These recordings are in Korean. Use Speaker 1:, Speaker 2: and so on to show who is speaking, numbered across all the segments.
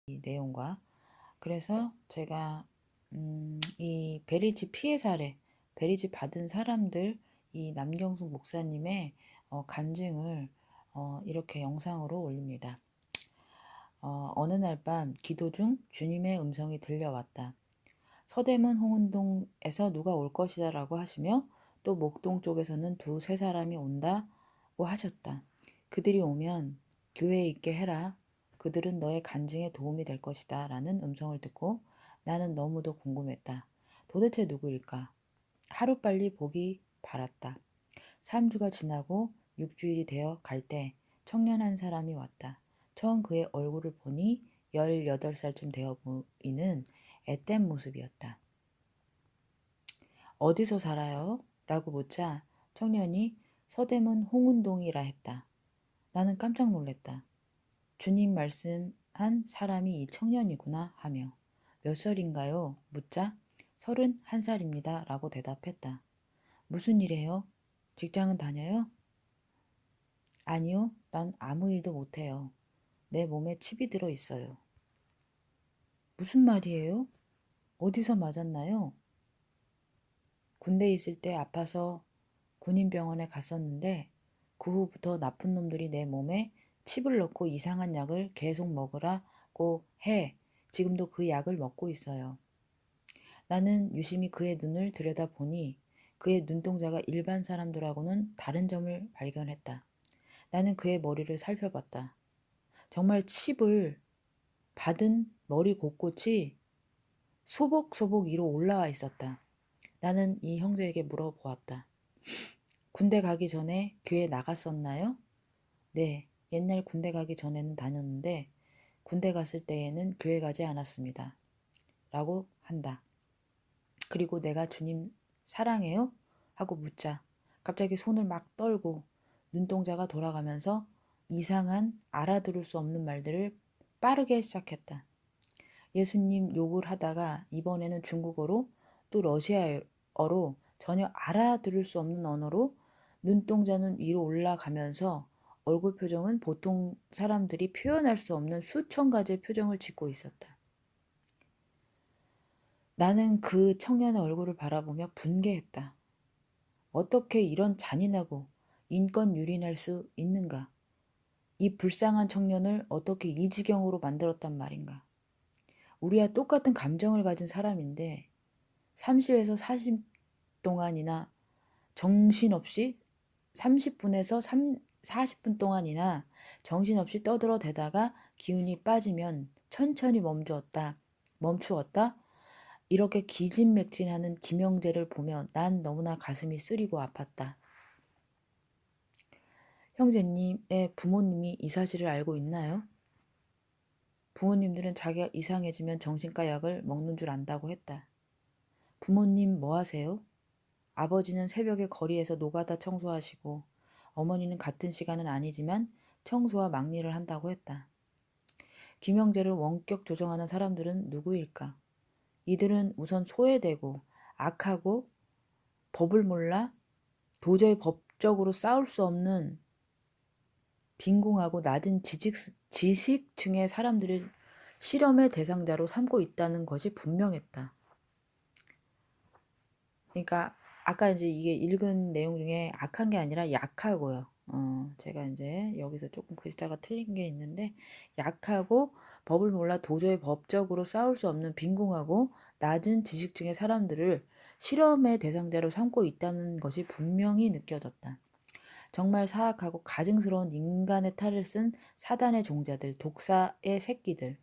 Speaker 1: 이 내용과. 그래서 제가 이 베리지 피해 사례, 베리지 받은 사람들, 이 남경숙 목사님의 간증을 이렇게 영상으로 올립니다. 어느 날 밤 기도 중 주님의 음성이 들려왔다. 서대문 홍은동에서 누가 올 것이다 라고 하시며 또 목동 쪽에서는 두세 사람이 온다고 하셨다. 그들이 오면 교회에 있게 해라. 그들은 너의 간증에 도움이 될 것이다 라는 음성을 듣고 나는 너무도 궁금했다. 도대체 누구일까? 하루빨리 보기 바랐다. 3주가 지나고 6주일이 되어 갈 때 청년 한 사람이 왔다. 처음 그의 얼굴을 보니 18살쯤 되어 보이는 앳된 모습이었다. 어디서 살아요? 라고 묻자 청년이 서대문 홍은동이라 했다. 나는 깜짝 놀랐다. 주님 말씀한 사람이 이 청년이구나 하며 몇 살인가요? 묻자 31살입니다. 라고 대답했다. 무슨 일해요? 직장은 다녀요? 아니요, 난 아무 일도 못해요. 내 몸에 칩이 들어 있어요. 무슨 말이에요? 어디서 맞았나요? 군대에 있을 때 아파서 군인병원에 갔었는데 그 후부터 나쁜 놈들이 내 몸에 칩을 넣고 이상한 약을 계속 먹으라고 해. 지금도 그 약을 먹고 있어요. 나는 유심히 그의 눈을 들여다보니 그의 눈동자가 일반 사람들하고는 다른 점을 발견했다. 나는 그의 머리를 살펴봤다. 정말 칩을 받은 머리 곳곳이 소복소복 위로 올라와 있었다. 나는 이 형제에게 물어보았다. 군대 가기 전에 교회 나갔었나요? 네, 옛날 군대 가기 전에는 다녔는데 군대 갔을 때에는 교회 가지 않았습니다. 라고 한다. 그리고 내가 주님 사랑해요? 하고 묻자 갑자기 손을 막 떨고 눈동자가 돌아가면서 이상한 알아들을 수 없는 말들을 빠르게 시작했다. 예수님 욕을 하다가 이번에는 중국어로 또 러시아어로 전혀 알아들을 수 없는 언어로 눈동자는 위로 올라가면서 얼굴 표정은 보통 사람들이 표현할 수 없는 수천 가지의 표정을 짓고 있었다. 나는 그 청년의 얼굴을 바라보며 분개했다. 어떻게 이런 잔인하고 인권 유린할 수 있는가? 이 불쌍한 청년을 어떻게 이 지경으로 만들었단 말인가? 우리와 똑같은 감정을 가진 사람인데 30에서 40 동안이나 정신없이 30분에서 40분 동안이나 정신없이 떠들어대다가 기운이 빠지면 천천히 멈추었다. 이렇게 기진맥진하는 김영재를 보며 난 너무나 가슴이 쓰리고 아팠다. 형제님의 부모님이 이 사실을 알고 있나요? 부모님들은 자기가 이상해지면 정신과 약을 먹는 줄 안다고 했다. 부모님 뭐 하세요? 아버지는 새벽에 거리에서 노가다 청소하시고 어머니는 같은 시간은 아니지만 청소와 막일을 한다고 했다. 김영재를 원격 조정하는 사람들은 누구일까? 이들은 우선 소외되고 악하고 법을 몰라 도저히 법적으로 싸울 수 없는 빈궁하고 낮은 지식층의 사람들을 실험의 대상자로 삼고 있다는 것이 분명했다. 그러니까 아까 이제 이게 읽은 내용 중에 악한 게 아니라 약하고요. 제가 이제 여기서 조금 글자가 틀린 게 있는데 약하고 법을 몰라 도저히 법적으로 싸울 수 없는 빈궁하고 낮은 지식층의 사람들을 실험의 대상자로 삼고 있다는 것이 분명히 느껴졌다. 정말 사악하고 가증스러운 인간의 탈을 쓴 사단의 종자들, 독사의 새끼들.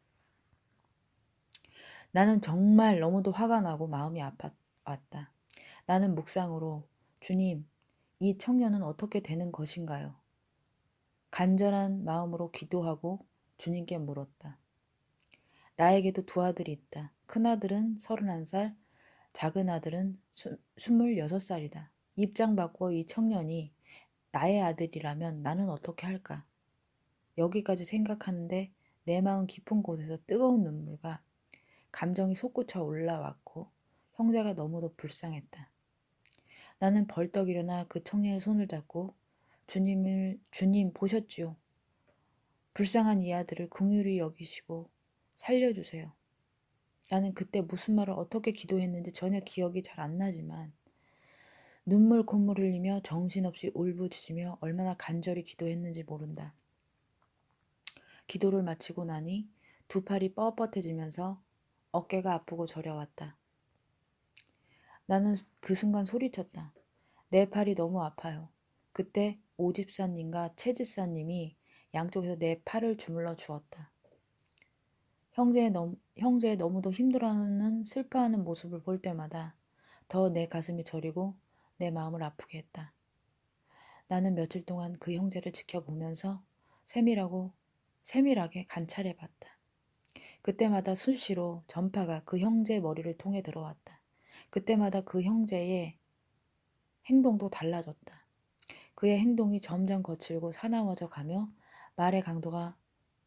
Speaker 1: 나는 정말 너무도 화가 나고 마음이 아팠다. 나는 묵상으로 주님, 이 청년은 어떻게 되는 것인가요? 간절한 마음으로 기도하고 주님께 물었다. 나에게도 두 아들이 있다. 큰아들은 31살, 작은 아들은 26살이다. 입장 바꿔 이 청년이 나의 아들이라면 나는 어떻게 할까? 여기까지 생각하는데 내 마음 깊은 곳에서 뜨거운 눈물과 감정이 솟구쳐 올라왔고 형제가 너무도 불쌍했다. 나는 벌떡 일어나 그 청년의 손을 잡고 주님 보셨지요. 불쌍한 이 아들을 긍휼히 여기시고 살려주세요. 나는 그때 무슨 말을 어떻게 기도했는지 전혀 기억이 잘 안 나지만 눈물 콧물 흘리며 정신없이 울부짖으며 얼마나 간절히 기도했는지 모른다. 기도를 마치고 나니 두 팔이 뻣뻣해지면서 어깨가 아프고 저려왔다. 나는 그 순간 소리쳤다. 내 팔이 너무 아파요. 그때 오집사님과 채집사님이 양쪽에서 내 팔을 주물러 주었다. 형제의 너무도 힘들어하는 슬퍼하는 모습을 볼 때마다 더 내 가슴이 저리고 내 마음을 아프게 했다. 나는 며칠 동안 그 형제를 지켜보면서 세밀하게 관찰해봤다. 그때마다 수시로 전파가 그 형제의 머리를 통해 들어왔다. 그때마다 그 형제의 행동도 달라졌다. 그의 행동이 점점 거칠고 사나워져 가며 말의 강도가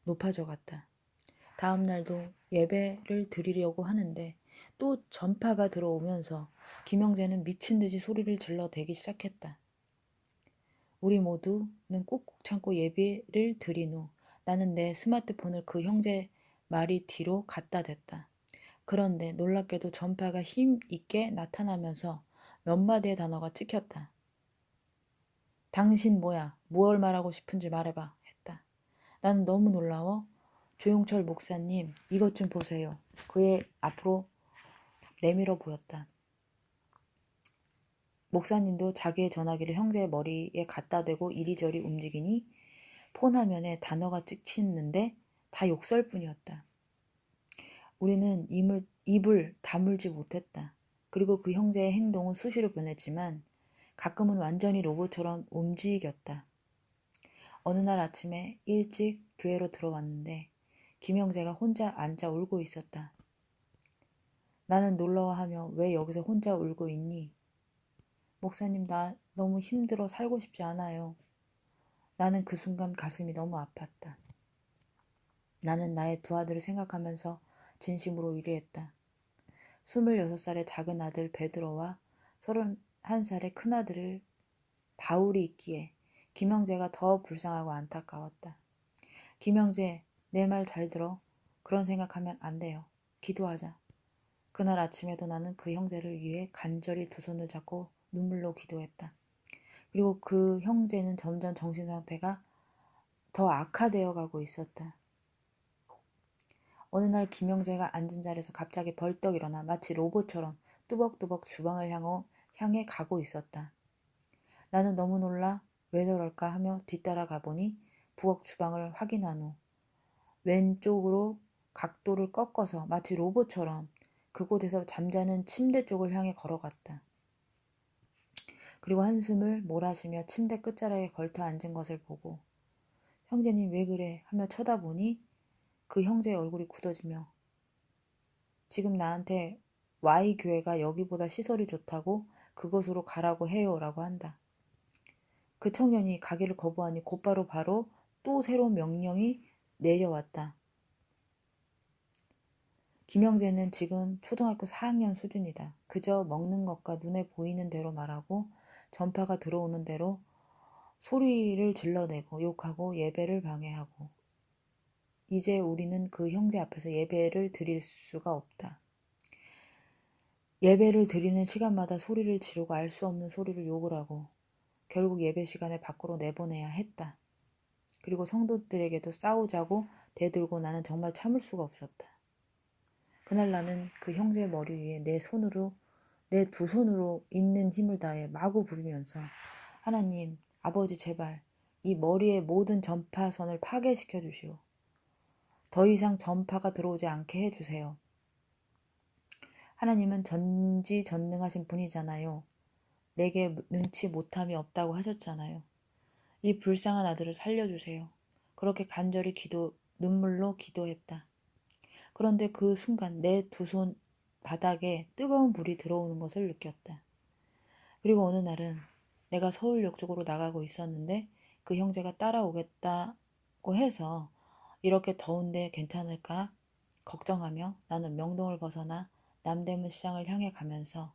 Speaker 1: 높아져 갔다. 다음 날도 예배를 드리려고 하는데 또 전파가 들어오면서 김영재는 미친 듯이 소리를 질러대기 시작했다. 우리 모두는 꾹꾹 참고 예배를 드린 후 나는 내 스마트폰을 그 형제 말이 뒤로 갖다 댔다. 그런데 놀랍게도 전파가 힘 있게 나타나면서 몇 마디의 단어가 찍혔다. 당신 뭐야? 무얼 말하고 싶은지 말해봐. 했다. 나는 너무 놀라워 조용철 목사님 이것 좀 보세요. 그의 앞으로 내밀어 보였다. 목사님도 자기의 전화기를 형제의 머리에 갖다 대고 이리저리 움직이니 폰 화면에 단어가 찍히는데 다 욕설뿐이었다. 우리는 입을 다물지 못했다. 그리고 그 형제의 행동은 수시로 변했지만 가끔은 완전히 로봇처럼 움직였다. 어느 날 아침에 일찍 교회로 들어왔는데 김형제가 혼자 앉아 울고 있었다. 나는 놀라워하며 왜 여기서 혼자 울고 있니? 목사님 나 너무 힘들어 살고 싶지 않아요. 나는 그 순간 가슴이 너무 아팠다. 나는 나의 두 아들을 생각하면서 진심으로 위로했다. 26살의 작은 아들 베드로와 31살의 큰아들 바울이 있기에 김형제가 더 불쌍하고 안타까웠다. 김형제, 내 말 잘 들어. 그런 생각하면 안 돼요. 기도하자. 그날 아침에도 나는 그 형제를 위해 간절히 두 손을 잡고 눈물로 기도했다. 그리고 그 형제는 점점 정신 상태가 더 악화되어 가고 있었다. 어느 날 김형제가 앉은 자리에서 갑자기 벌떡 일어나 마치 로봇처럼 뚜벅뚜벅 주방을 향해 가고 있었다. 나는 너무 놀라 왜 저럴까 하며 뒤따라 가보니 부엌 주방을 확인한 후 왼쪽으로 각도를 꺾어서 마치 로봇처럼 그곳에서 잠자는 침대 쪽을 향해 걸어갔다. 그리고 한숨을 몰아쉬며 침대 끝자락에 걸터 앉은 것을 보고 형제님 왜 그래 하며 쳐다보니 그 형제의 얼굴이 굳어지며 지금 나한테 Y교회가 여기보다 시설이 좋다고 그곳으로 가라고 해요 라고 한다. 그 청년이 가기를 거부하니 곧바로 또 새로운 명령이 내려왔다. 김영재는 지금 초등학교 4학년 수준이다. 그저 먹는 것과 눈에 보이는 대로 말하고 전파가 들어오는 대로 소리를 질러내고 욕하고 예배를 방해하고 이제 우리는 그 형제 앞에서 예배를 드릴 수가 없다. 예배를 드리는 시간마다 소리를 지르고 알 수 없는 소리를 욕을 하고 결국 예배 시간에 밖으로 내보내야 했다. 그리고 성도들에게도 싸우자고 대들고 나는 정말 참을 수가 없었다. 그날 나는 그 형제의 머리 위에 내 두 손으로 있는 힘을 다해 마구 부르면서 하나님, 아버지 제발 이 머리의 모든 전파선을 파괴시켜 주시오. 더 이상 전파가 들어오지 않게 해주세요. 하나님은 전지전능하신 분이잖아요. 내게 능치 못함이 없다고 하셨잖아요. 이 불쌍한 아들을 살려주세요. 그렇게 간절히 눈물로 기도했다. 그런데 그 순간 내 두 손 바닥에 뜨거운 불이 들어오는 것을 느꼈다. 그리고 어느 날은 내가 서울역 쪽으로 나가고 있었는데 그 형제가 따라오겠다고 해서 이렇게 더운데 괜찮을까 걱정하며 나는 명동을 벗어나 남대문 시장을 향해 가면서